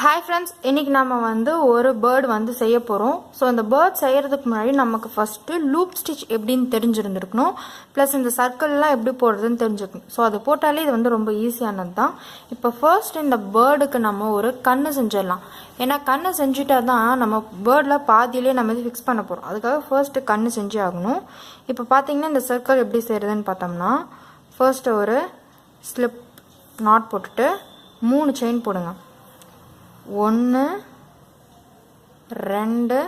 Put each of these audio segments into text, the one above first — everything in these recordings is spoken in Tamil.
Hi friends, இன்னைக்கு நாம ஒரு bird செய்ய போறோம். சோ இந்த bird செய்யறதுக்கு முன்னாடி நமக்கு first loop stitch எப்படின்னு தெரிஞ்சிருந்திருக்கணும். plus இந்த circle எல்லாம் எப்படி போடுறதுன்னு தெரிஞ்சிருக்கணும். சோ அது போட்டாலே இது ரொம்ப ஈஸியானது தான். இப்போ first இந்த birdக்கு நம்ம ஒரு கண்ணு செஞ்சிரலாம். ஏனா கண்ணு செஞ்சிட்டா தான் நம்ம birdல பாதியிலே நம்ம ஃபிக்ஸ் பண்ண போறோம். அதுக்காக first கண்ணு செஞ்சே ஆகணும். இப்போ பாத்தீங்கன்னா இந்த circle எப்படி செய்யறதுன்னு பார்த்தோம்னா first ஒரு slip knot போட்டுட்டு 3 chain போடுங்க. 1 2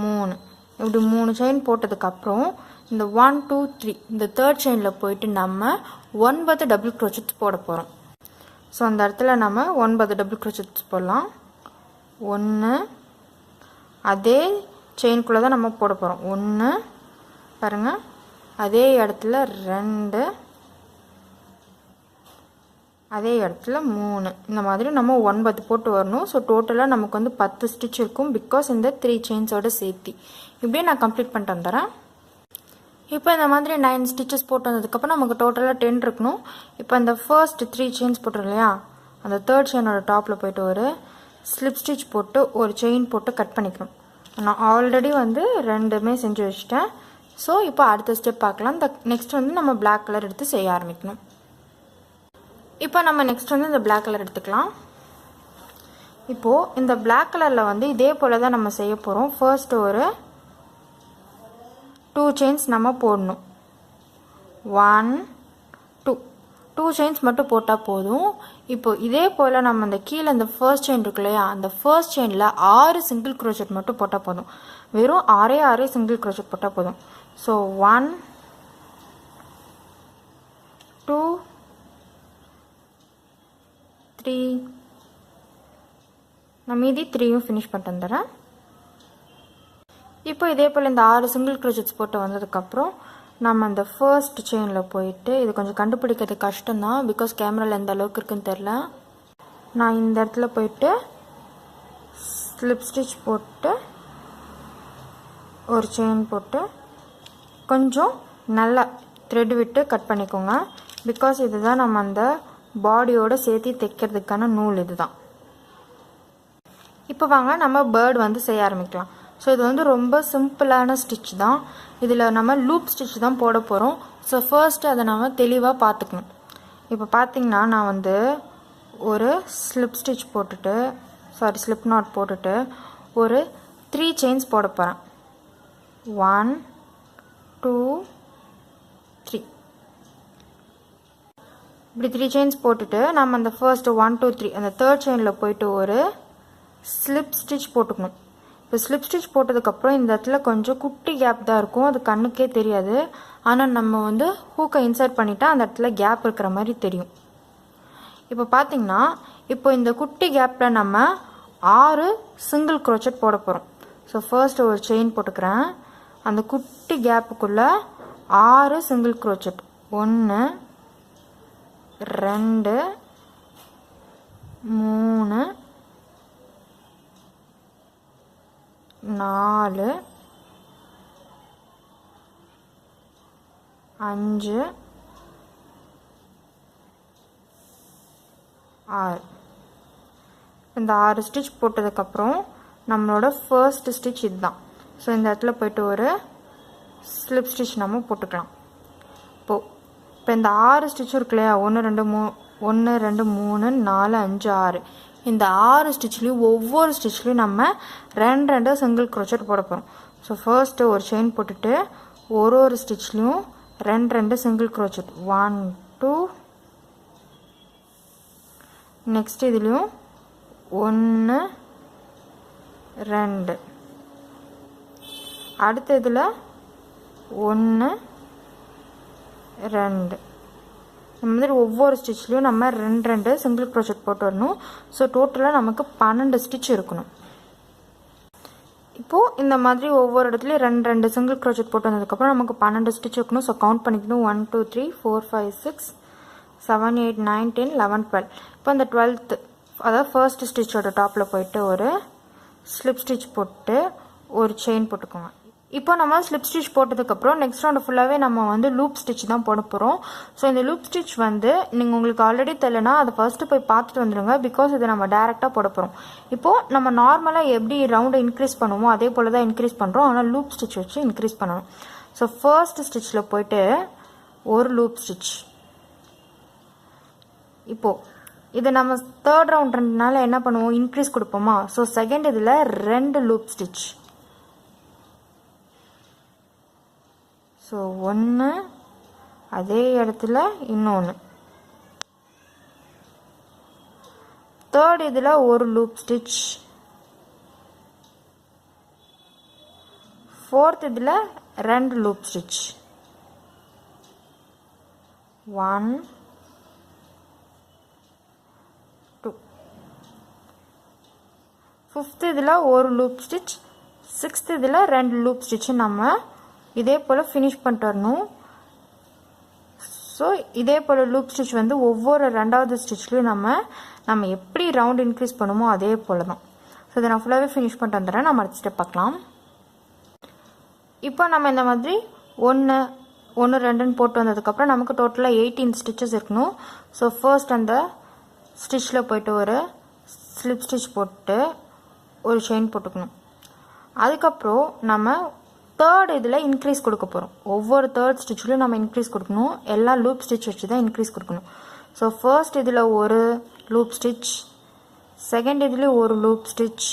3 இப்படி 3 செயின் போட்டதுக்கு அப்புறம் இந்த 1 2 3 இந்த third செயின்ல போயிட்டு நம்ம 9 டபுள் crochet போட போறோம். சோ அந்த இடத்துல நம்ம 9 டபுள் crochet போடலாம். 1 அதே செயின்க்குள்ள தான் நம்ம போட போறோம். 1 பாருங்க அதே இடத்துல 2 அதே இடத்துல 3 இந்த மாதிரி நம்ம 9 போட்டு வரணும். சோ டோட்டலா நமக்கு 10 ஸ்டிட்ச் இருக்கும் because இந்த 3 chains ஓட சேர்த்து. இப்படியே நான் கம்ப்ளீட் பண்ணிட்டு வந்துறேன். இப்போ இந்த மாதிரி 9 stitches போட்டு வந்ததுக்கு அப்புறம் நமக்கு டோட்டலா 10 இருக்கணும். இப்போ அந்த first 3 chains போட்டுறோம் இல்லையா? அந்த third chain ஓட டாப்ல போய்ட்டு ஒரு slip stitch போட்டு ஒரு chain போட்டு கட் பண்ணிக்கணும். நான் ஆல்ரெடி ரெண்டுமே செஞ்சு வச்சிட்டேன். சோ இப்போ அடுத்த ஸ்டெப் பார்க்கலாம். நெக்ஸ்ட் நம்ம black கலர் எடுத்து செய்ய ஆரம்பிக்கணும். இப்போ நம்ம நெக்ஸ்ட் இந்த black கலர் எடுத்துக்கலாம். இப்போ இந்த black கலர்ல இதே போல தான் நம்ம செய்ய போறோம். ஃபர்ஸ்ட் ஒரு 2 chains நம்ம போடணும். 1 2 chains மட்டும் போட்டா போதும். இப்போ இதே போல நம்ம அந்த கீழ இந்த ஃபர்ஸ்ட் chain இருக்குலையா அந்த ஃபர்ஸ்ட் chainல 6 single crochet மட்டும் போட்டா போதும். வெறும் 6 single crochet போட்டா போதும். சோ 1 2 3 நான் மீதி 3யும் finish பண்ணிட்டு வந்துறேன். இப்போ இதே போல இந்த 6 single crochets போட்டு வந்ததுக்கு அப்புறம் நம்ம அந்த first chainல போயிட்டு இது கொஞ்சம் கண்டுபிடிக்கிறது கஷ்டம் தான் because கேமரால எந்த அளவுக்கு இருக்குன்னு தெரியல. நான் இந்த இடத்துல போயிட்டு slip stitch போட்டு ஒரு chain போட்டு கொஞ்சம் நல்லா thread விட்டு கட் பண்ணிக்கோங்க because இதுதான் நம்ம அந்த பாடியோட சேர்த்து தைக்கிறதுக்கான நூல் இதுதான். இப்போ வாங்க நம்ம bird செய்ய ஆரம்பிக்கலாம். சோ இது ரொம்ப சிம்பிளான ஸ்டிட்ச் தான். இதுல நம்ம லூப் ஸ்டிட்ச் தான் போட போறோம். சோ ஃபர்ஸ்ட் அத நாம தெளிவா பாத்துக்கணும். இப்போ பாத்தீங்கன்னா நான் ஒரு ஸ்லிப் ஸ்டிட்ச் போட்டுட்டு ஸ்லிப் knot போட்டுட்டு ஒரு 3 chains போட போறேன். 1 2 3 இப்படி 3 chains போட்டுட்டு நம்ம அந்த first 1 2 3 அந்த third chainல போயிட்டு ஒரு slip stitch போட்டுக்கணும். இப்போ slip stitch போட்டதுக்கு அப்புறம் இந்த இடத்துல கொஞ்சம் குட்டி கேப் தான் இருக்கும். அது கண்ணுக்கே தெரியாது. ஆனா நம்ம ஹூக்கை இன்சர்ட் பண்ணிட்டா அந்த இடத்துல கேப் இருக்கிற மாதிரி தெரியும். இப்போ பாத்தீங்கன்னா இப்போ இந்த குட்டி கேப்ல நம்ம 6 single crochet போட போறோம். சோ ஃபர்ஸ்ட் ஒரு chain போட்டுக்கறேன். அந்த குட்டி கேப்புக்குள்ள 6 single crochet 1 2 3 4 5 6 இந்த 6 ஸ்டிட்ச் போட்டதுக்கு அப்புறம் நம்மளோட ஃபர்ஸ்ட் ஸ்டிட்ச் இதுதான். சோ இந்த இடத்துல போயிட்டு ஒரு ஸ்லிப் ஸ்டிட்ச் நம்ம போட்டுக்கலாம். இப்போ இந்த 6 ஸ்டிட்ச் இருக்குலையா 1 2 3 4 5 6 இந்த 6 ஸ்டிட்ச்லயும் ஒவ்வொரு ஸ்டிட்ச்லயும் நம்ம 2 single crochet போட போறோம். சோ ஃபர்ஸ்ட் ஒரு chain போட்டுட்டு ஒரு ஸ்டிட்ச்லயும் 2 single crochet 1 2 நெக்ஸ்ட் இதுலயும் 1 2 அடுத்த இதுல 1 2 இந்த மாதிரி ஒவ்வொரு ஸ்டிட்ச்லயும் நம்ம 2 single crochet போட்டு வரணும். சோ டோட்டலா நமக்கு 12 ஸ்டிட்ச் இருக்கணும். இப்போ இந்த மாதிரி ஒவ்வொரு இடத்துலயும் 2 single crochet போட்டு வந்ததுக்கு அப்புறம் நமக்கு 12 ஸ்டிட்ச் இருக்கணும். சோ கவுண்ட் பண்ணிக்கணும் 1 2 3 4 5 6 7 8 9 10 11 12. இப்போ அந்த 12th அதாவது ஃபர்ஸ்ட் ஸ்டிட்சோட டாப்ல போயிட்டு ஒரு slip stitch போட்டு ஒரு chain போட்டுக்கோங்க. இப்போ நம்ம ஸ்லிப் ஸ்டிச் போட்டதுக்கப்புறம் நெக்ஸ்ட் ரவுண்டு ஃபுல்லாகவே நம்ம வந்து லூப் ஸ்டிச் தான் போட போகிறோம். ஸோ இந்த லூப் ஸ்டிச் வந்து நீங்கள் உங்களுக்கு ஆல்ரெடி தெரியலனா அதை ஃபஸ்ட்டு போய் பார்த்துட்டு வந்துடுங்க. பிகாஸ் இதை நம்ம டேரெக்டாக போட போகிறோம். இப்போது நம்ம நார்மலாக எப்படி ரவுண்டை இன்க்ரீஸ் பண்ணுவோமோ அதே போல் தான் இன்க்ரீஸ் பண்ணுறோம். ஆனால் லூப் ஸ்டிச் வச்சு இன்க்ரீஸ் பண்ணணும். ஸோ ஃபர்ஸ்ட் ஸ்டிச்சில் போய்ட்டு ஒரு லூப் ஸ்டிச். இப்போது இது நம்ம தேர்ட் ரவுண்ட்னால என்ன பண்ணுவோம், இன்க்ரீஸ் கொடுப்போமா. ஸோ செகண்ட் இதில் 2 லூப் ஸ்டிச். ஸோ ஒன்று, அதே இடத்துல இன்னொன்று. தேர்ட் இதில் ஒரு லூப் ஸ்டிச். ஃபோர்த் இதில் 2 லூப் ஸ்டிச். 1 2. ஃபிஃப்த் இதில் ஒரு லூப் ஸ்டிச். சிக்ஸ்த் இதில் 2 லூப் ஸ்டிச்சு நம்ம இதே போல் ஃபினிஷ் பண்ணிட்டு வரணும். ஸோ இதே போல் லூப் ஸ்டிச் வந்து ஒவ்வொரு 2வது ஸ்டிச்லேயும் நம்ம எப்படி ரவுண்ட் இன்க்ரீஸ் பண்ணுமோ அதே போல் தான். ஸோ இதை நான் ஃபுல்லாகவே ஃபினிஷ் பண்ணிட்டு வந்துடுறேன். நம்ம அடுத்த ஸ்டெப் பார்க்கலாம். இப்போ நம்ம இந்த மாதிரி 1 1 2ன்னு போட்டு வந்ததுக்கப்புறம் நமக்கு டோட்டலாக 18 ஸ்டிச்சஸ் இருக்கணும். ஸோ ஃபர்ஸ்ட் அந்த ஸ்டிச்சில் போய்ட்டு ஒரு ஸ்லிப் ஸ்டிச் போட்டு ஒரு செயின் போட்டுக்கணும். அதுக்கப்புறம் நம்ம தேர்ட் இதில் இன்க்ரீஸ் கொடுக்க போகிறோம். ஒவ்வொரு தேர்ட் ஸ்டிச்லையும் நம்ம இன்க்ரீஸ் கொடுக்கணும். எல்லாம் லூப் ஸ்டிச் வச்சு தான் இன்க்ரீஸ் கொடுக்கணும். ஸோ ஃபர்ஸ்ட் இதில் ஒரு லூப் ஸ்டிச், செகண்ட் இதில் ஒரு லூப் ஸ்டிச்,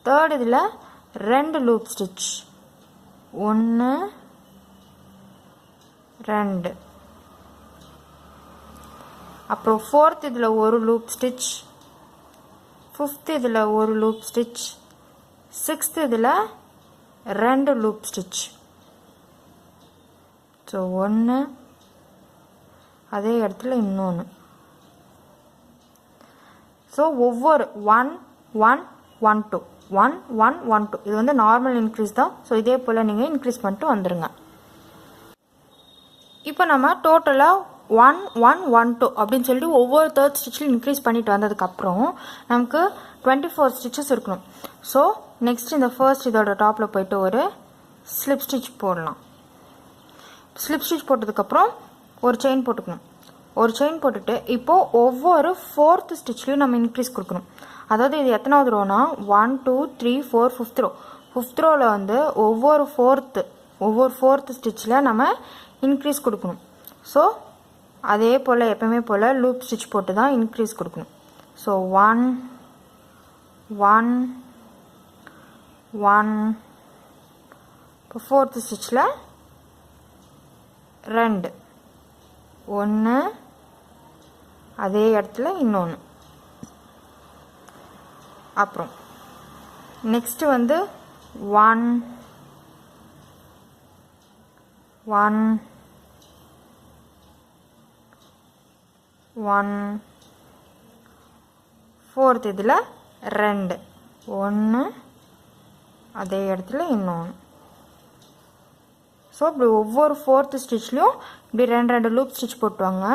தேர்ட் இதில் 2 லூப் ஸ்டிச். 1 2. அப்புறம் ஃபோர்த் இதில் ஒரு லூப் ஸ்டிச், ஃபிஃப்த் இதில் ஒரு லூப் ஸ்டிச், சிக்ஸ்த் இதில் 2 லூப் ஸ்டிச். ஸோ 1, அதே இடத்துல இன்னொன்று. ஸோ ஒவ்வொரு 1 1 1 2 1 1 1 2 இது வந்து நார்மல் இன்க்ரீஸ் தான். ஸோ இதே போல் நீங்கள் இன்க்ரீஸ் பண்ணிட்டு வந்துடுங்க. இப்போ நம்ம டோட்டலாக 1 1 1 2 அப்படின்னு சொல்லிட்டு ஒவ்வொரு தேர்ட் ஸ்டிச்சில் இன்க்ரீஸ் பண்ணிட்டு வந்ததுக்கப்புறம் நமக்கு 24 ஸ்டிச்சஸ் இருக்கணும். ஸோ நெக்ஸ்ட் இந்த ஃபர்ஸ்ட் இதோட டாப்பில் போய்ட்டு ஒரு ஸ்லிப் ஸ்டிச் போடலாம். ஸ்லிப் ஸ்டிச் போட்டதுக்கப்புறம் ஒரு செயின் போட்டுக்கணும். ஒரு செயின் போட்டுட்டு இப்போது ஒவ்வொரு 4th ஸ்டிச்லையும் நம்ம இன்க்ரீஸ் கொடுக்கணும். அதாவது இது எத்தனாவது ரோனா 1 2 3 4 5th ரோ. 5th ரோவில் வந்து ஒவ்வொரு 4th ஸ்டிச்சில் நம்ம இன்க்ரீஸ் கொடுக்கணும். ஸோ அதே போல் எப்பவுமே போல் லூப் ஸ்டிச் போட்டு தான் இன்க்ரீஸ் கொடுக்கணும். ஸோ 1 1 1. இப்போ 4th ஸ்டிச்சில் 2 1, அதே இடத்துல இன்னொன்று. அப்புறம் நெக்ஸ்ட் வந்து 1 1 1. 4th இதில் 2 1, அதே இடத்துல இன்னொன்று. ஸோ இப்படி ஒவ்வொரு 4th ஸ்டிச்லையும் இப்படி 2 லூப் ஸ்டிச் போட்டுவாங்க.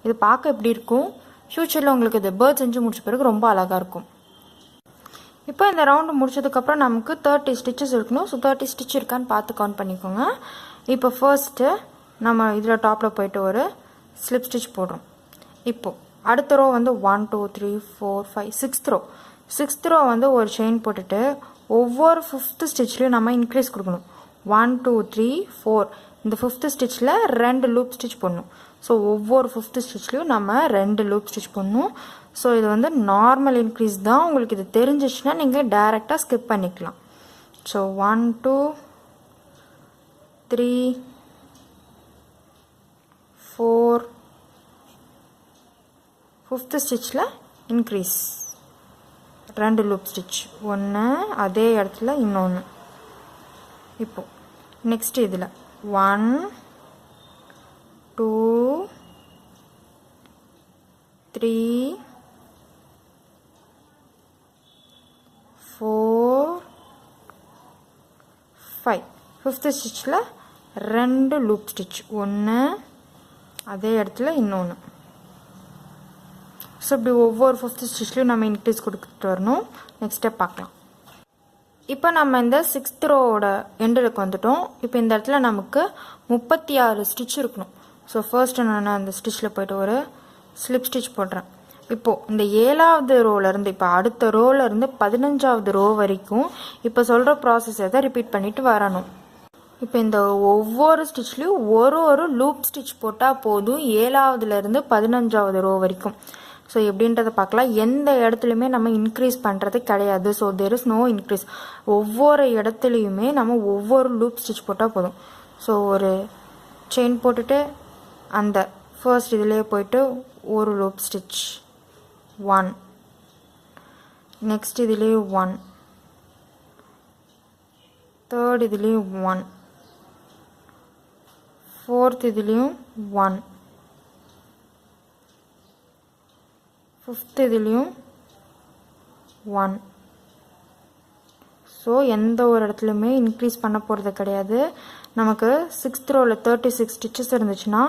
இது பார்க்க எப்படி இருக்கும், ஃப்யூச்சரில் உங்களுக்கு இது பேர்ட் செஞ்சு முடிச்ச பிறகு ரொம்ப அழகாக இருக்கும். இப்போ இந்த ரவுண்டு முடிச்சதுக்கப்புறம் நமக்கு 30 ஸ்டிச்சஸ் இருக்கணும். ஸோ 30 ஸ்டிச் இருக்கான்னு பார்த்து கவுண்ட் பண்ணிக்கோங்க. இப்போ ஃபர்ஸ்ட்டு நம்ம இதில் டாப்பில் போய்ட்டு ஒரு ஸ்லிப் ஸ்டிச் போடுறோம். இப்போது அடுத்த ரோ வந்து 1 2 3 4 5 6th ரோ. 6th ரோ வந்து ஒரு செயின் போட்டுட்டு ஒவ்வொரு 5th ஸ்டிச்லையும் நம்ம இன்க்ரீஸ் கொடுக்கணும். 1 2 3 4. இந்த 5th ஸ்டிச்சில் 2 லூப் ஸ்டிச் போடணும். ஸோ ஒவ்வொரு 5th ஸ்டிச்லையும் நம்ம 2 லூப் ஸ்டிச் பண்ணணும். ஸோ இது வந்து நார்மல் இன்க்ரீஸ் தான். உங்களுக்கு இது தெரிஞ்சிச்சுன்னா நீங்கள் டைரெக்டாக ஸ்கிப் பண்ணிக்கலாம். ஸோ 1 2 3 4 5th ஸ்டிச்சில் இன்க்ரீஸ் 2 லூப் ஸ்டிச். 1, அதே இடத்துல இன்னொன்று. இப்போ நெக்ஸ்ட் இதில் 1 2 3 4 5. 5th ஸ்டிச்சில் 2 loop stitch. 1, அதே இடத்துல இன்னொன்று. ஸோ இப்படி ஒவ்வொரு 5th ஸ்டிச்லையும் நம்ம இன்க்ரீஸ் கொடுத்துட்டு வரணும். நெக்ஸ்ட் ஸ்டெப் பார்க்கலாம். இப்போ நம்ம இந்த 6th ரோவோட எண்டுக்கு வந்துட்டோம். இப்போ இந்த இடத்துல நமக்கு 36 ஸ்டிச் இருக்கணும். ஸோ ஃபர்ஸ்ட் நான் அந்த ஸ்டிச்சில் போய்ட்டு ஒரு ஸ்லிப் ஸ்டிச் போடுறேன். இப்போது இந்த 7வது ரோலேருந்து இப்போ அடுத்த ரோலேருந்து 15வது ரோ வரைக்கும் இப்போ சொல்கிற ப்ராசஸை தான் ரிப்பீட் பண்ணிட்டு வரணும். இப்போ இந்த ஒவ்வொரு ஸ்டிச்லேயும் ஒரு லூப் ஸ்டிச் போட்டால் போதும் 7வதுலேருந்து 15வது ரோ வரைக்கும். ஸோ எப்படின்றத பார்க்கலாம். எந்த இடத்துலையுமே நம்ம இன்க்ரீஸ் பண்ணுறது கிடையாது. So there is no increase. ஒவ்வொரு இடத்துலையுமே நம்ம ஒவ்வொரு லூப் ஸ்டிச் போட்டால் போதும். ஸோ ஒரு செயின் போட்டுட்டு அந்த ஃபர்ஸ்ட் இதிலே போயிட்டு ஒரு லூப் ஸ்டிச் 1, நெக்ஸ்ட் இதுலேயும் 1, தேர்ட் இதுலேயும் 1, ஃபோர்த் இதுலேயும் 1, ஃபிஃப்த் இதுலேயும் 1. ஸோ எந்த ஒரு இடத்துலையுமே இன்க்ரீஸ் பண்ண போகிறது கிடையாது. நமக்கு 6th ரோவில் 36 ஸ்டிச்சஸ் இருந்துச்சுன்னா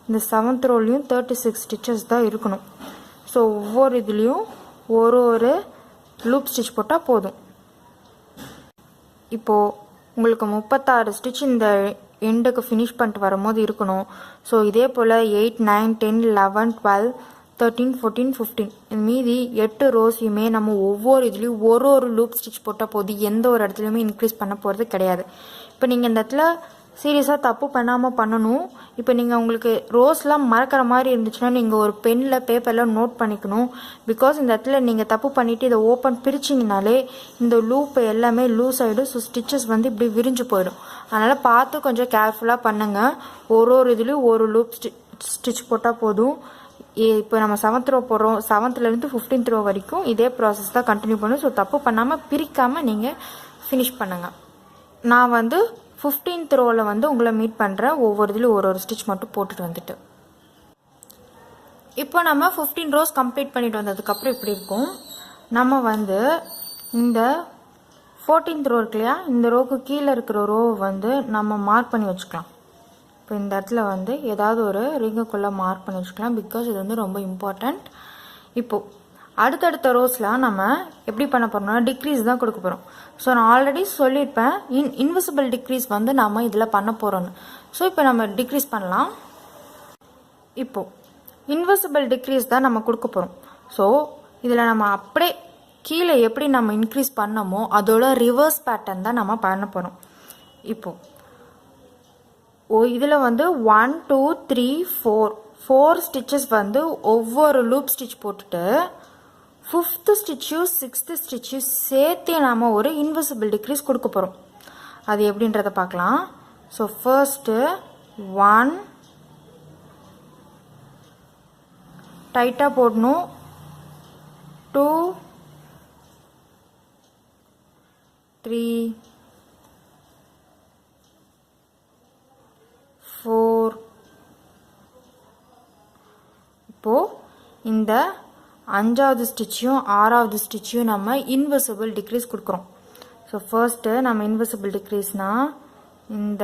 இந்த 7th ரோலையும் 36 ஸ்டிச்சஸ் தான் இருக்கணும். ஸோ ஒவ்வொரு இதுலேயும் ஒரு லூப் ஸ்டிச் போட்டால் போதும். இப்போது உங்களுக்கு 36 ஸ்டிச் இந்த எண்டுக்கு ஃபினிஷ் பண்ணிட்டு வரும்போது இருக்கணும். ஸோ இதே போல் 8, 9, 10, 11, 12, 13, 14, 15 மீதி 8 ரோஸையுமே நம்ம ஒவ்வொரு இதுலேயும் ஒரு லூப் ஸ்டிச் போட்டால் போதும். எந்த ஒரு இடத்துலையுமே இன்க்ரீஸ் பண்ண போகிறது கிடையாது. இப்போ நீங்கள் இந்த இடத்துல சீரியஸாக தப்பு பண்ணாமல் பண்ணணும். இப்போ நீங்கள் உங்களுக்கு ரோஸ்லாம் மறக்கிற மாதிரி இருந்துச்சுன்னா நீங்கள் ஒரு பெனில் பேப்பரில் நோட் பண்ணிக்கணும். பிகாஸ் இந்த இடத்துல நீங்கள் தப்பு பண்ணிவிட்டு இதை ஓப்பன் பிரிச்சிங்கனாலே இந்த லூப் எல்லாமே லூஸ் ஆகிடும். ஸோ ஸ்டிச்சஸ் வந்து இப்படி விரிஞ்சு போயிடும். அதனால் பார்த்து கொஞ்சம் கேர்ஃபுல்லாக பண்ணுங்கள். ஒரு இதுலேயும் ஒரு லூப் ஸ்டிச் போட்டால் போதும். இப்போ நம்ம 7th ரோ போடுறோம். 7thலேருந்து 15th ரோ வரைக்கும் இதே ப்ராசஸ் தான் கண்டினியூ பண்ணும். ஸோ தப்பு பண்ணாமல் பிரிக்காமல் நீங்கள் ஃபினிஷ் பண்ணுங்கள். நான் வந்து 15th ரோவில் வந்து உங்களை மீட் பண்ணுறேன். ஒவ்வொரு இதுலேயும் ஒரு ஸ்டிச் மட்டும் போட்டுட்டு வந்துட்டு இப்போ நம்ம 15 ரோஸ் கம்ப்ளீட் பண்ணிட்டு வந்ததுக்கப்புறம் இப்படி இருக்கும். நம்ம வந்து இந்த 14th ரோ இருக்கு இல்லையா, இந்த ரோக்கு கீழே இருக்கிற ரோவை வந்து நம்ம மார்க் பண்ணி வச்சுக்கலாம். இப்போ இந்த இடத்துல வந்து ஏதாவது ஒரு ரிங்குக்குள்ளே மார்க் பண்ணி வச்சுக்கலாம். பிகாஸ் இது வந்து ரொம்ப இம்பார்ட்டண்ட். இப்போது அடுத்தடுத்த ரோஸ்லாம் நம்ம எப்படி பண்ண போகிறோம்னா டிக்ரீஸ் தான் கொடுக்க போகிறோம். ஸோ நான் ஆல்ரெடி சொல்லியிருப்பேன் இன்விசிபிள் டிக்ரீஸ் வந்து நம்ம இதில் பண்ண போகிறோன்னு. ஸோ இப்போ நம்ம டிக்ரீஸ் பண்ணலாம். இப்போது இன்விசிபிள் டிக்ரீஸ் தான் நம்ம கொடுக்க போகிறோம். ஸோ இதில் நம்ம அப்படியே கீழே எப்படி நம்ம இன்க்ரீஸ் பண்ணமோ அதோட ரிவர்ஸ் பேட்டர்ன் தான் நம்ம பண்ண போகிறோம். இப்போது இதில் வந்து 1, 2, 3, 4 ஸ்டிச்சஸ் வந்து ஒவ்வொரு லூப் ஸ்டிச் போட்டுட்டு 5th ஸ்டிச்சும் 6th ஸ்டிச்சும் சேர்த்து நாம் ஒரு இன்விசிபிள் டிக்ரீஸ் கொடுக்க போகிறோம். அது எப்படின்றத பார்க்கலாம். ஸோ ஃபர்ஸ்ட்டு 1 டைட்டாக போடணும், 2, 3, 4. இப்போது இந்த 5வது ஸ்டிச்சையும் 6வது ஸ்டிச்சையும் நம்ம இன்விசிபிள் டிக்ரீஸ் கொடுக்குறோம். ஸோ ஃபர்ஸ்ட்டு நம்ம இன்விசிபிள் டிக்ரீஸ்னால் இந்த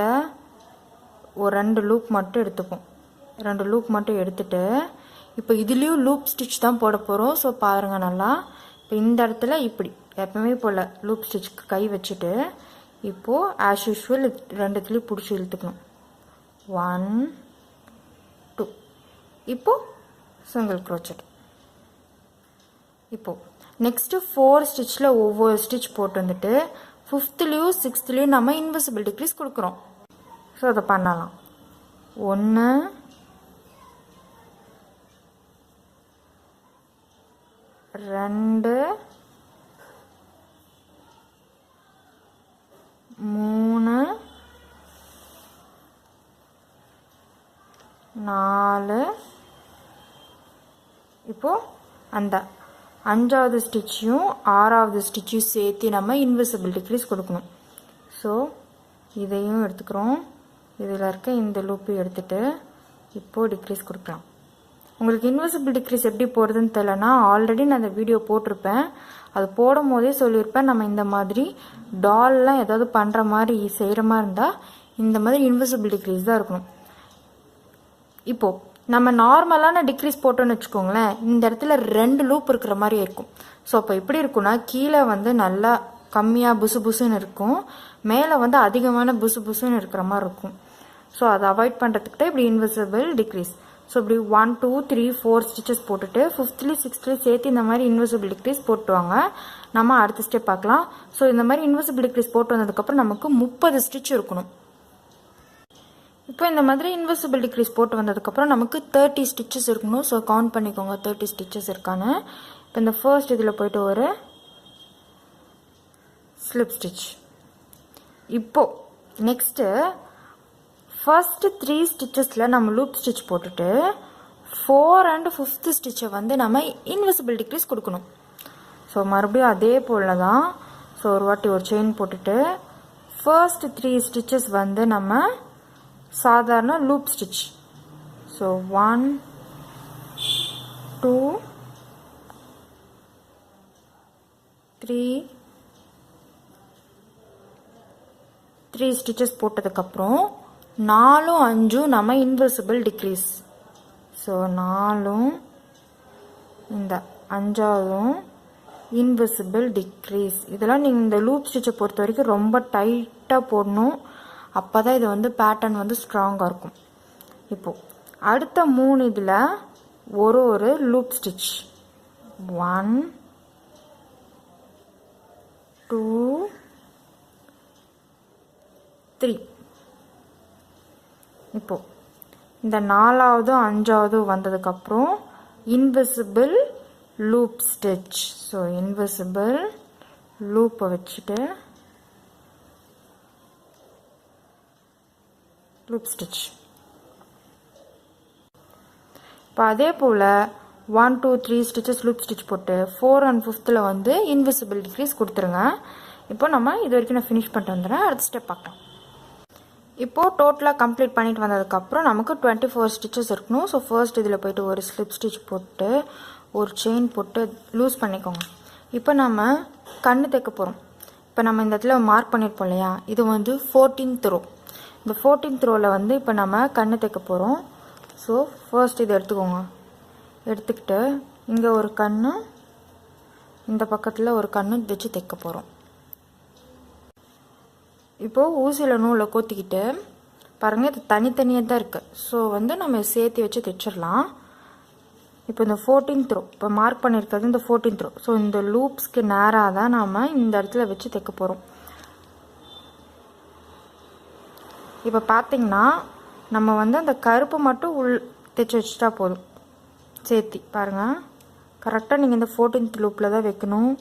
ஒரு 2 லூப் மட்டும் எடுத்துப்போம். 2 லூப் மட்டும் எடுத்துட்டு இப்போ இதுலேயும் லூப் ஸ்டிச் தான் போட போகிறோம். ஸோ பாருங்கள் நல்லா. இப்போ இந்த இடத்துல இப்படி எப்பவுமே போல் லூப் ஸ்டிச்சுக்கு கை வச்சுட்டு இப்போது ஆஸ் யூஷுவல் 2த்துலேயும் பிடிச்சி இழுத்துக்கணும். 1, 2. இப்போது சிங்கிள் crochet. இப்போது நெக்ஸ்ட்டு 4 ஸ்டிச்சில் ஒவ்வொரு ஸ்டிச் போட்டு வந்துட்டு 5thலேயும் 6thலேயும் நம்ம இன்விசிபிள் டிக்ரீஸ் கொடுக்குறோம். ஸோ அதை பண்ணலாம். 1, 2, 3, 4. இப்போது அந்த 5வது ஸ்டிச்சையும் 6வது ஸ்டிச்சையும் சேர்த்து நம்ம இன்விசிபிள் டிக்ரீஸ் கொடுக்கணும். ஸோ இதையும் எடுத்துக்கிறோம். இதில் இருக்க இந்த லூப்பையும் எடுத்துகிட்டு இப்போது டிக்ரீஸ் கொடுக்கலாம். உங்களுக்கு இன்விசிபிள் டிக்ரீஸ் எப்படி போடுறதுன்னு தெரியலனா ஆல்ரெடி நான் அந்த வீடியோ போட்டிருப்பேன். அது போடும் போதே சொல்லியிருப்பேன். நம்ம இந்த மாதிரி டால்லாம் ஏதாவது பண்ணுற மாதிரி செய்கிற மாதிரி இருந்தால் இந்த மாதிரி இன்விசிபிள் டிக்ரீஸ் தான் இருக்கணும். இப்போது நம்ம நார்மலான டிக்ரீஸ் போட்டோன்னு வச்சுக்கோங்களேன், இந்த இடத்துல 2 லூப் இருக்கிற மாதிரி இருக்கும். ஸோ அப்போ எப்படி இருக்குன்னா கீழே வந்து நல்லா கம்மியாக புசு புசுன்னு இருக்கும், மேலே வந்து அதிகமான புசு புசுன்னு இருக்கிற மாதிரி இருக்கும். ஸோ அதை அவாய்ட் பண்ணுறதுக்கிட்ட இப்படி இன்விசிபிள் டிக்ரீஸ். ஸோ இப்படி 1 2 3 4 ஸ்டிச்சஸ் போட்டுட்டு 5th 6th சேர்த்து இந்த மாதிரி இன்விசிபிள் டிக்ரீஸ் போட்டுவாங்க. நம்ம அடுத்த ஸ்டெப் பார்க்கலாம். ஸோ இந்த மாதிரி இன்விசிபிள் டிக்ரீஸ் போட்டு வந்ததுக்கப்புறம் நமக்கு 30 ஸ்டிச் இருக்கணும். இப்போ இந்த மாதிரி இன்விசிபிள் டிக்ரீஸ் போட்டு வந்ததுக்கப்புறம் நமக்கு 30 ஸ்டிச்சஸ் இருக்கணும். ஸோ கவுண்ட் பண்ணிக்கோங்க 30 ஸ்டிச்சஸ் இருக்கான்னு. இப்போ இந்த ஃபர்ஸ்ட் இதில் போய்ட்டு ஒரு ஸ்லிப் ஸ்டிச். இப்போது நெக்ஸ்ட்டு ஃபர்ஸ்ட் 3 ஸ்டிச்சஸில் நம்ம லூப் ஸ்டிச் போட்டுட்டு 4 and 5th ஸ்டிச்சை வந்து நம்ம இன்விசிபிள் டிக்ரீஸ் கொடுக்கணும். ஸோ மறுபடியும் அதே போல் தான். ஸோ ஒரு வாட்டி ஒரு செயின் போட்டுட்டு ஃபர்ஸ்ட் 3 ஸ்டிச்சஸ் வந்து நம்ம சாதாரண லூப் ஸ்டிச். ஸோ 1 2 3 ஸ்டிச்சஸ் போட்டதுக்கப்புறம் 4 5 நம்ம இன்விசிபிள் டிக்ரீஸ். ஸோ 4 இந்த 5ஆவதும் இன்விசிபிள் டிக்ரீஸ். இதெல்லாம் நீங்கள் இந்த லூப் ஸ்டிச்சை பொறுத்த வரைக்கும் ரொம்ப டைட்டாக போடணும். அப்போ தான் இது வந்து பேட்டர்ன் வந்து ஸ்ட்ராங்காக இருக்கும். இப்போது அடுத்த 3 இதில் ஒரு லூப் ஸ்டிச். 1 2 3. இப்போது இந்த 4ஆவது 5ஆவது வந்ததுக்கப்புறம் invisible loop stitch. So invisible லூப்பை வச்சுட்டு லூப் ஸ்டிச். இப்போ அதே போல் 1 2 3 ஸ்டிச்சஸ் லூப் ஸ்டிச் போட்டு 4 and 5th வந்து இன்விசிபிள் டிக்ரீஸ் கொடுத்துருங்க. இப்போ நம்ம இது வரைக்கும் நான் ஃபினிஷ் பண்ணிட்டு வந்துடுறேன். அடுத்த ஸ்டெப் பார்க்கலாம். இப்போது டோட்டலாக கம்ப்ளீட் பண்ணிட்டு வந்ததுக்கப்புறம் நமக்கு 24 ஸ்டிச்சஸ் இருக்கணும். ஸோ ஃபர்ஸ்ட் இதில் போய்ட்டு ஒரு ஸ்லிப் ஸ்டிச் போட்டு ஒரு செயின் போட்டு லூஸ் பண்ணிக்கோங்க. இப்போ நம்ம கண்ணு தைக்க போகிறோம். இப்போ நம்ம இந்த இடத்துல மார்க் பண்ணியிருப்போம் இல்லையா, இது வந்து 14th row. இந்த 14th rowவில் வந்து இப்போ நம்ம கண்ணு தைக்க போகிறோம். ஸோ ஃபர்ஸ்ட் இதை எடுத்துக்கோங்க. எடுத்துக்கிட்டு இங்கே ஒரு கண்ணு, இந்த பக்கத்தில் ஒரு கண்ணு வச்சு தைக்க போகிறோம். இப்போது ஊசியில் நூலை கோத்திக்கிட்டு பாருங்கள், இது தனித்தனியாக தான் இருக்குது. ஸோ வந்து நம்ம சேர்த்து வச்சு தைச்சிடலாம். இப்போ இந்த 14th row, இப்போ மார்க் பண்ணியிருக்கிறது இந்த 14th row. ஸோ இந்த லூப்ஸ்க்கு நேராக தான் நாம் இந்த இடத்துல வச்சு தைக்க போகிறோம். இப்போ பார்த்திங்கன்னா நம்ம வந்து அந்த கருப்பு மட்டும் தைச்சி வச்சுட்டா போதும். சேர்த்தி பாருங்கள், கரெக்டாக நீங்கள் இந்த 14th லூப்பில் தான் வைக்கணும்.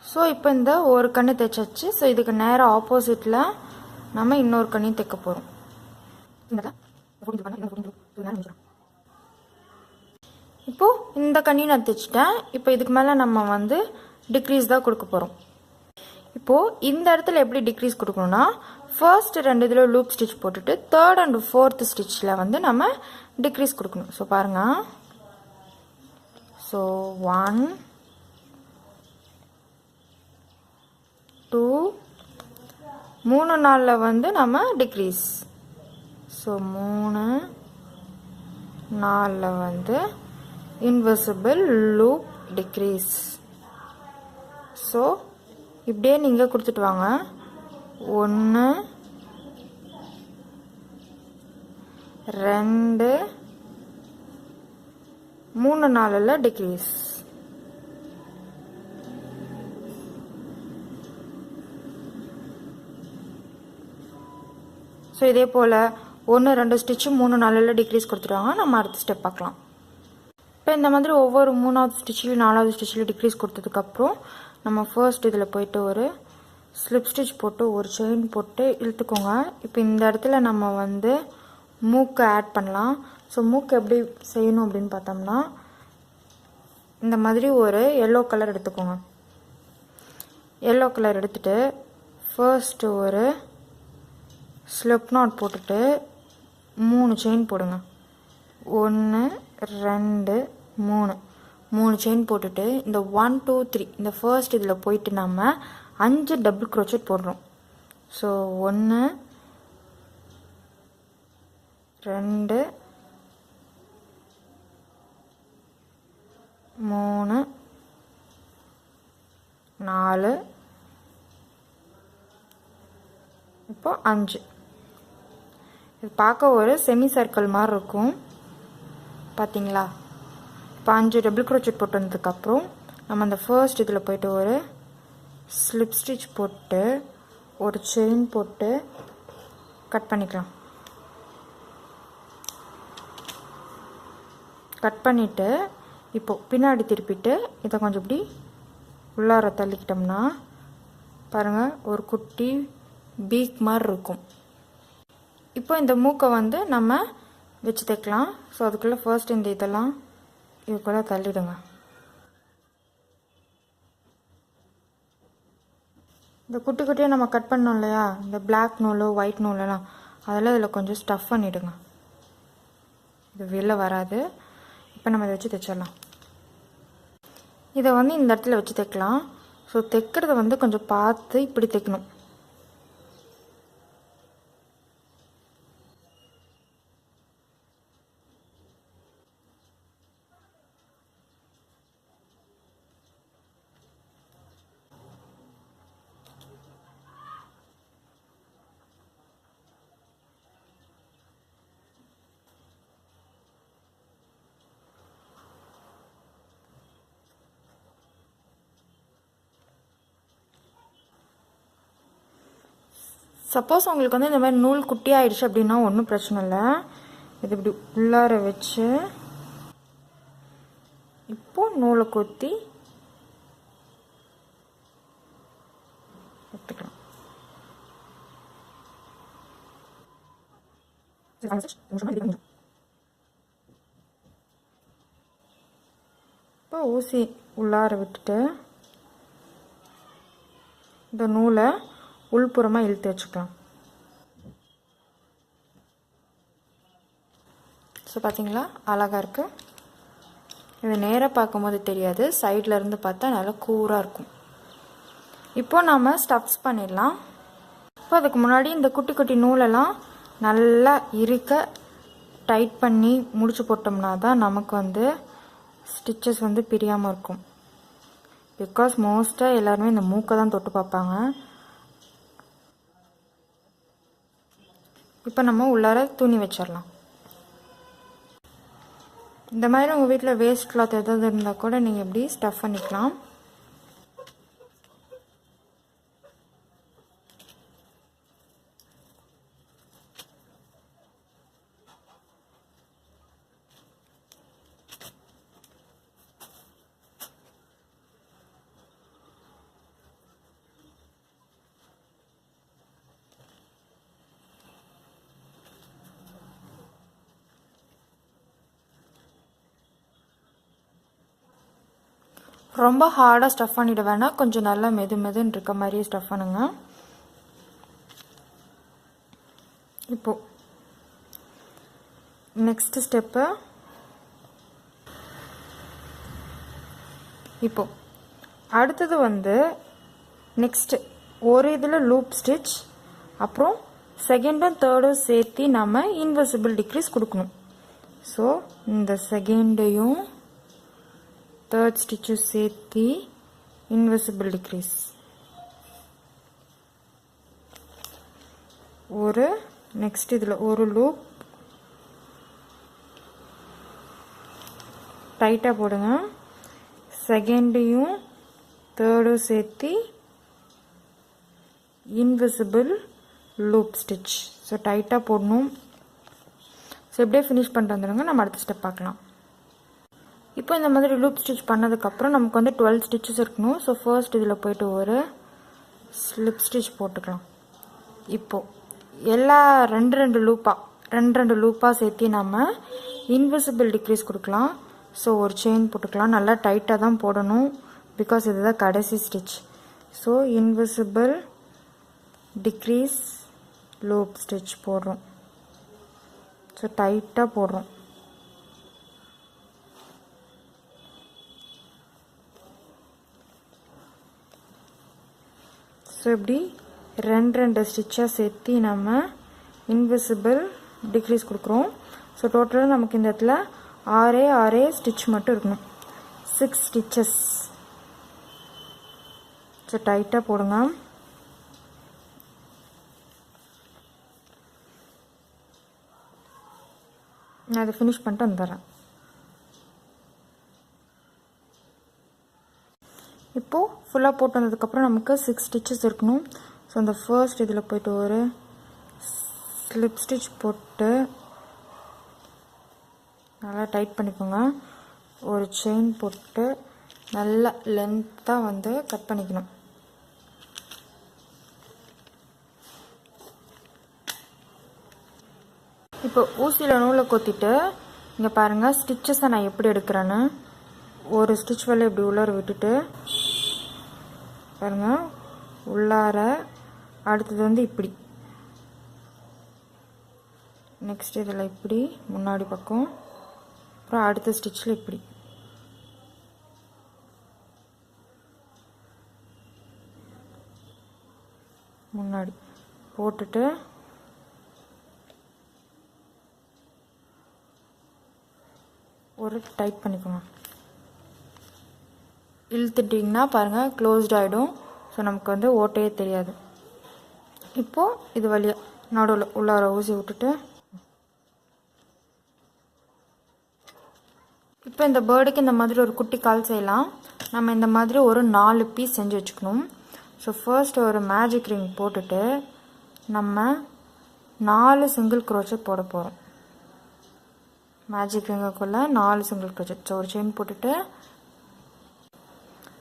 ஸோ இப்போ இந்த ஒரு கண்ணு தைச்சாச்சு. ஸோ இதுக்கு நேராக ஆப்போசிட்டில் நம்ம இன்னொரு கண்ணையும் தைக்க போகிறோம். இப்போது இந்த கண்ணையும் நான் தைச்சிட்டேன். இப்போ இதுக்கு மேலே நம்ம வந்து டிக்ரீஸ் தான் கொடுக்க போகிறோம். இப்போது இந்த இடத்துல எப்படி டிக்ரீஸ் கொடுக்கணும்னா, ஃபர்ஸ்ட் 2 இதில் லூப் ஸ்டிச் போட்டுட்டு 3rd and 4th ஸ்டிச்சில் வந்து நம்ம டிக்ரீஸ் கொடுக்கணும். ஸோ பாருங்கள், ஸோ 1 2 3 4 வந்து நம்ம டிக்ரீஸ். ஸோ 3 4 வந்து இன்விசிபிள் லூப் டிக்ரீஸ். ஸோ இப்படியே நீங்கள் கொடுத்துட்டு வாங்க. 1 2 3 4 டிக்ரீஸ். ஸோ இதே போல் 1 2 ஸ்டிச்சு 3 4 டிக்ரீஸ் கொடுத்துருவாங்க. நம்ம அடுத்த ஸ்டெப் பார்க்கலாம். இப்போ இந்த மாதிரி ஒவ்வொரு 3வது ஸ்டிச்சிலையும் 4வது ஸ்டிச்சிலையும் டிக்ரீஸ் கொடுத்ததுக்கப்புறம் நம்ம ஃபர்ஸ்ட் இதில் போய்ட்டு ஒரு ஸ்லிப் ஸ்டிச் போட்டு ஒரு செயின் போட்டு இழுத்துக்கோங்க. இப்போ இந்த இடத்துல நம்ம வந்து மூக்கை ஆட் பண்ணலாம். ஸோ மூக்கு எப்படி செய்யணும் அப்படின்னு பார்த்தோம்னா, இந்த மாதிரி ஒரு எல்லோ கலர் எடுத்துக்கோங்க. எல்லோ கலர் எடுத்துகிட்டு ஃபர்ஸ்ட் ஒரு ஸ்லிப் நாட் போட்டுட்டு 3 செயின் போடுங்க. 1 2 3 செயின் போட்டுட்டு இந்த 1 2 3 இந்த ஃபர்ஸ்ட் இதில் போயிட்டு நம்ம 5 டபுள் crochet போடுறோம். ஸோ 1 2 3 4 இப்போ 5. இது பார்க்க ஒரு செமி சர்க்கிள் மாதிரி இருக்கும் பார்த்தீங்களா. இப்போ 5 டபுள் crochet போட்டு வந்ததுக்கப்புறம் நம்ம அந்த ஃபர்ஸ்ட் இதில் போய்ட்டு ஒரு ஸ்லிப் ஸ்டிச் போட்டு ஒரு செயின் போட்டு கட் பண்ணிக்கலாம். கட் பண்ணிவிட்டு இப்போது பின்னாடி திருப்பிட்டு இதை கொஞ்சம் இப்படி உள்ளார தள்ளிக்கிட்டோம்னா பாருங்கள் ஒரு குட்டி பீக் மாதிரி இருக்கும். இப்போ இந்த மூக்கை வந்து நம்ம வச்சு தைக்கலாம். ஸோ அதுக்குள்ளே ஃபர்ஸ்ட் இந்த இதெல்லாம் இதுக்குள்ளே தள்ளிடுங்க. இந்த குட்டி குட்டியாக நம்ம கட் பண்ணோம் இல்லையா, இந்த பிளாக் நூல் ஒயிட் நூலெல்லாம் அதெல்லாம் இதில் கொஞ்சம் ஸ்டஃப் பண்ணிவிடுங்க. இது வெளில வராது. இப்போ நம்ம இதை வச்சு தைச்சிடலாம். இதை வந்து இந்த இடத்துல வச்சு தைக்கலாம். ஸோ தைக்கிறத வந்து கொஞ்சம் பார்த்து இப்படி தைக்கணும். சப்போஸ் உங்களுக்கு வந்து இந்த மாதிரி நூல் குட்டி ஆயிடுச்சு அப்படின்னா ஒன்றும் பிரச்சனை இல்லை. இது இப்படி உள்ளார வச்சு இப்போது நூலை கொத்தி எடுத்துக்கலாம். இப்போ ஊசி உள்ளார விட்டுட்டு இந்த நூலை உள்புறமாக இழுத்து வச்சுக்கலாம். ஸோ பார்த்தீங்களா அழகாக இருக்குது. இது நேராக பார்க்கும்போது தெரியாது, சைடில் இருந்து பார்த்தா நல்லா கூராக இருக்கும். இப்போ நாம் ஸ்டஃப்ஸ் பண்ணிடலாம். இப்போ அதுக்கு முன்னாடி இந்த குட்டி குட்டி நூலெல்லாம் நல்லா இருக்க டைட் பண்ணி முடிச்சு போட்டோம்னா தான் நமக்கு வந்து ஸ்டிச்சஸ் வந்து பிரியாமல் இருக்கும். பிகாஸ் மோஸ்ட்டாக எல்லாருமே இந்த மூக்கை தான் தொட்டு பார்ப்பாங்க. இப்போ நம்ம உள்ளார துணி வச்சிடலாம். இந்த மாதிரி உங்கள் வீட்டில் வேஸ்ட் கிளாத் எதாவது இருந்தால் கூட நீங்கள் இப்படி ஸ்டஃப் பண்ணிக்கலாம். ரொம்ப ஹார்டாக ஸ்டஃப் பண்ணிட வேணாம், கொஞ்சம் நல்லா மெதுன்னு இருக்க மாதிரியே ஸ்டஃப் பண்ணுங்க. இப்போது நெக்ஸ்ட் ஸ்டெப்பு, இப்போது அடுத்தது வந்து நெக்ஸ்ட்டு ஒரு இதில் லூப் ஸ்டிச், அப்புறம் செகண்டும் தேர்டும் சேர்த்து நம்ம இன்விசிபிள் டிக்ரீஸ் கொடுக்கணும். ஸோ இந்த செகண்டையும் தேர்ட் ஸ்டிச்சும் சேர்த்து இன்விசிபிள் டிக்ரீஸ் ஒரு நெக்ஸ்ட் இதில் ஒரு லூப் டைட்டாக போடுங்க. செகண்டையும் தேர்டும் சேர்த்து இன்விசிபிள் லூப் ஸ்டிச். ஸோ டைட்டாக போடணும். ஸோ இப்படியே ஃபினிஷ் பண்ணிட்டு வந்துடுங்க. நம்ம அடுத்த ஸ்டெப் பார்க்கலாம். இப்போ இந்த மாதிரி லூப் ஸ்டிச் பண்ணதுக்கப்புறம் நமக்கு வந்து 12 ஸ்டிச்சஸ் இருக்கணும். ஸோ ஃபர்ஸ்ட் இதில் போய்ட்டு ஒரு ஸ்லிப் ஸ்டிச் போட்டுக்கலாம். இப்போது எல்லா ரெண்டு லூப்பாக சேர்த்து நம்ம இன்விசிபிள் டிக்ரீஸ் கொடுக்கலாம். ஸோ ஒரு செயின் போட்டுக்கலாம். நல்லா டைட்டாக தான் போடணும், பிகாஸ் இதுதான் கடைசி stitch. So invisible decrease loop stitch போடுறோம். ஸோ டைட்டாக போடுறோம். ஸோ இப்படி ரெண்டு ஸ்டிச்சாக சேர்த்து நம்ம இன்விசிபிள் டிக்ரீஸ் கொடுக்குறோம். ஸோ டோட்டலாக நமக்கு இந்த இடத்துல 6 ஸ்டிச் மட்டும் இருக்கணும். 6 ஸ்டிச்சஸ். ஸோ டைட்டாக போடுங்க. நான் அதை ஃபினிஷ் பண்ணிட்டு வந்துடுறேன். இப்போது ஃபுல்லாக போட்டு வந்ததுக்கப்புறம் நமக்கு 6 ஸ்டிச்சஸ் இருக்கணும். ஸோ அந்த ஃபர்ஸ்ட் இதில் போய்ட்டு ஒரு ஸ்லிப் ஸ்டிச் போட்டு நல்லா டைட் பண்ணிக்கோங்க. ஒரு செயின் போட்டு நல்லா லென்த்தாக வந்து கட் பண்ணிக்கணும். இப்போ ஊசியில் நூலை கொத்திட்டு இங்கே பாருங்கள் ஸ்டிச்சஸை நான் எப்படி எடுக்கிறேன்னு. ஒரு ஸ்டிச் வேலை இப்படி உள்ளார விட்டுட்டு பாருங்கள் உள்ளார, அடுத்தது வந்து இப்படி, நெக்ஸ்ட் இதில் இப்படி முன்னாடி பக்கம், அப்புறம் அடுத்த ஸ்டிச்சில் இப்படி. முன்னாடி போட்டுட்டு ஒரு டைட் பண்ணிக்கோங்க. இழுத்துட்டிங்கன்னா பாருங்கள் க்ளோஸ்ட் ஆகிடும். ஸோ நமக்கு வந்து ஓட்டையே தெரியாது. இப்போது இது வழியாக நடுவில் உள்ளார ஊசி விட்டுட்டு இப்போ இந்த பேர்டுக்கு இந்த மாதிரி ஒரு குட்டி கால் செய்யலாம். நம்ம இந்த மாதிரி ஒரு 4 பீஸ் செஞ்சு வச்சுக்கணும். ஸோ ஃபர்ஸ்ட் ஒரு மேஜிக் ரிங் போட்டுட்டு நம்ம 4 சிங்கிள் க்ரோச்சட் போட போகிறோம். மேஜிக் ரிங்குக்குள்ளே 4 சிங்கிள் க்ரோச்சட். ஸோ ஒரு செயின் போட்டுட்டு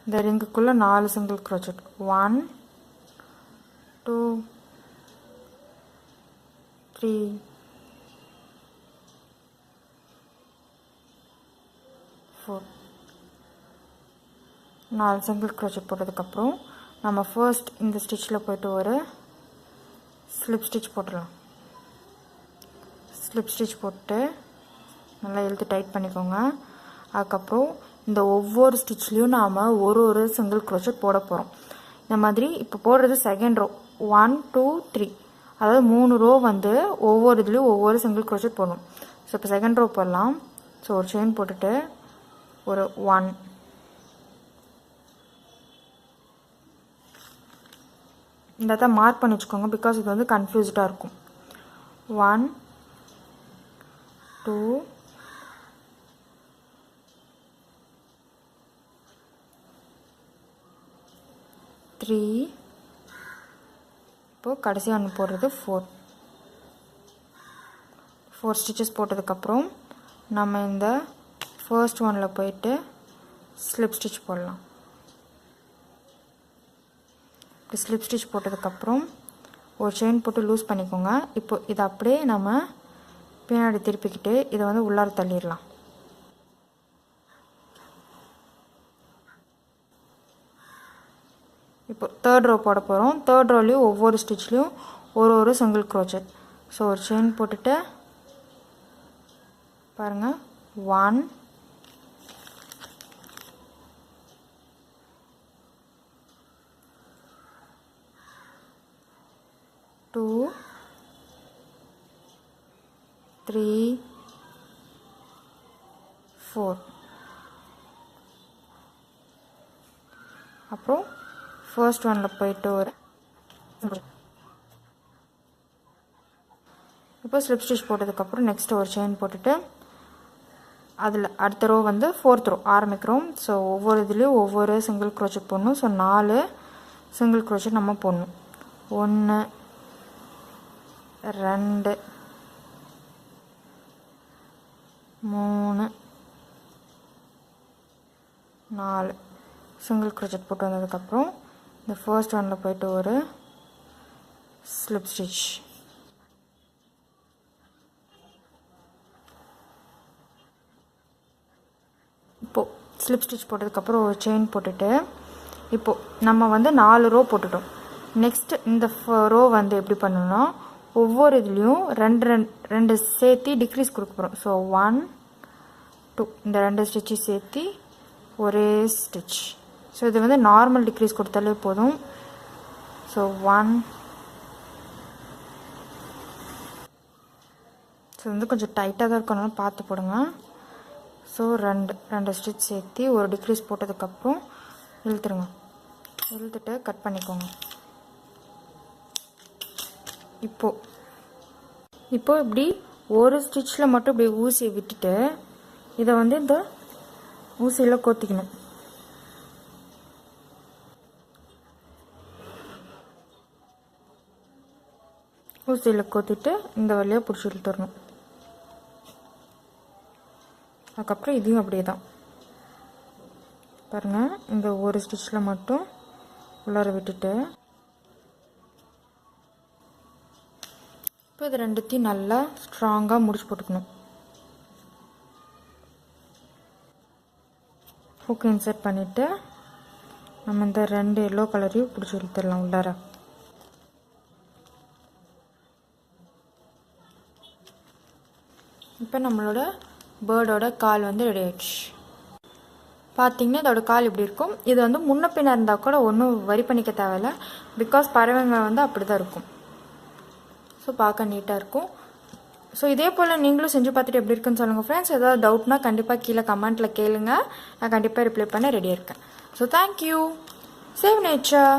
இந்த ரிங்குக்குள்ளே 4 சிங்கிள் க்ரோச்சட். 1 2 3 4 4 சிங்கிள் க்ரோச்சட் போட்டதுக்கப்புறம் நம்ம ஃபர்ஸ்ட் இந்த ஸ்டிச்சில் போய்ட்டு ஒரு ஸ்லிப் ஸ்டிச் போட்டுடலாம். ஸ்லிப் ஸ்டிச் போட்டு நல்லா இழுத்து டைட் பண்ணிக்கோங்க. அதுக்கப்புறம் இந்த ஒவ்வொரு ஸ்டிச்லேயும் நாம் ஒரு சிங்கிள் க்ரோச்சட் போட போகிறோம். இந்த மாதிரி இப்போ போடுறது செகண்ட் ரோ 1 2 3, அதாவது 3 ரோ வந்து ஒவ்வொரு இதுலேயும் ஒவ்வொரு சிங்கிள் க்ரோச்சட் போடணும். ஸோ இப்போ செகண்ட் ரோ போடலாம். ஸோ ஒரு செயின் போட்டுட்டு ஒரு 1, இந்த இடத்த மார்க் பண்ணி வச்சுக்கோங்க, பிகாஸ் இது வந்து கன்ஃபியூஸ்டாக இருக்கும். 1 2 3, இப்போது கடைசி ஒன்று போடுறது 4 ஸ்டிச்சஸ் போட்டதுக்கப்புறம் நம்ம இந்த ஃபர்ஸ்ட் ஒனில் போயிட்டு ஸ்லிப் ஸ்டிச் போடலாம். இப்படி ஸ்லிப் ஸ்டிச் போட்டதுக்கப்புறம் ஒரு செயின் போட்டு லூஸ் பண்ணிக்கோங்க. இப்போ இதை அப்படியே நம்ம பின்னாடி திருப்பிக்கிட்டு இதை வந்து உள்ளார தள்ளிடலாம். இப்போ தேர்ட் ரோ போட போகிறோம். தேர்ட் ரோலையும் ஒவ்வொரு ஸ்டிச்லேயும் ஒரு சிங்கிள் க்ரோச்சட். ஸோ ஒரு செயின் போட்டுட்டு பாருங்கள் 1 2 3 4, அப்புறம் ஃபர்ஸ்ட் ஒனில் போயிட்டு ஒரு இப்போ ஸ்லிப் ஸ்டிச் போட்டதுக்கப்புறம் நெக்ஸ்ட்டு ஒரு செயின் போட்டுட்டு அதில் அடுத்த ரோ வந்து 4th ரோ ஆரம்பிக்கிறோம். ஸோ ஒவ்வொரு இதுலேயும் ஒவ்வொரு சிங்கிள் க்ரோச்சட் போடணும். ஸோ 4 சிங்கிள் க்ரோச்சட் நம்ம போடணும். 1 2 3 4 சிங்கிள் க்ரோச்சட் போட்டு வந்ததுக்கப்புறம் இந்த ஃபர்ஸ்ட் ஒனில் போய்ட்டு ஒரு ஸ்லிப் ஸ்டிச். இப்போது ஸ்லிப் ஸ்டிச் போட்டதுக்கப்புறம் ஒரு செயின் போட்டுட்டு இப்போது நம்ம வந்து 4 ரோ போட்டுட்டோம். நெக்ஸ்ட் இந்த ரோ வந்து எப்படி பண்ணணும்னா ஒவ்வொரு இதுலேயும் ரெண்டு சேர்த்து டிக்ரீஸ் கொடுக்க போகிறோம். ஸோ 1 2 இந்த 2 ஸ்டிச்சு சேர்த்து ஒரே ஸ்டிச். ஸோ இது வந்து நார்மல் டிக்ரீஸ் கொடுத்தாலே போதும். ஸோ 1 ஸோ வந்து கொஞ்சம் டைட்டாக தான் இருக்கணும், பார்த்து போடுங்க. ஸோ ரெண்டு ஸ்டிச் சேர்த்து ஒரு டிக்ரீஸ் போட்டதுக்கப்புறம் இழுத்துருங்க. இழுத்துட்டு கட் பண்ணிக்கோங்க. இப்போ இப்படி ஒரு ஸ்டிச்சில் மட்டும் இப்படி ஊசியை விட்டுட்டு இதை வந்து இந்த ஊசியில் கோத்திக்கணும். ஊசியில் கோத்திட்டு இந்த வழியாக பிடிச்சி இழுத்துடணும். அதுக்கப்புறம் இதையும் அப்படியே தான் பாருங்கள், இந்த ஒரு ஸ்டிச்சில் மட்டும் உள்ளார விட்டுட்டு இப்போ இது ரெண்டுத்தையும் நல்லா ஸ்ட்ராங்காக முடிச்சு போட்டுக்கணும். ஹூக் இன்சர்ட் பண்ணிவிட்டு நம்ம இந்த 2 எல்லோ கலரையும் பிடிச்சி இழுத்துடலாம் உள்ளார. இப்போ நம்மளோட பேர்டோட கால் வந்து ரெடி ஆயிடுச்சு. பார்த்திங்கன்னா இதோட கால் இப்படி இருக்கும். இது வந்து முன்ன பின்ன இருந்தால் கூட ஒன்றும் வரி பண்ணிக்க தேவையில்லை, பிகாஸ் பறவைங்க வந்து அப்படி தான் இருக்கும். ஸோ பார்க்க நீட்டாக இருக்கும். ஸோ இதே போல் நீங்களும் செஞ்சு பார்த்துட்டு எப்படி இருக்குன்னு சொல்லுங்கள் ஃப்ரெண்ட்ஸ். ஏதாவது டவுட்னா கண்டிப்பாக கீழே கமெண்ட்டில் கேளுங்க, நான் கண்டிப்பாக ரிப்ளை பண்ண ரெடியாக இருக்கேன். So thank you. Save nature.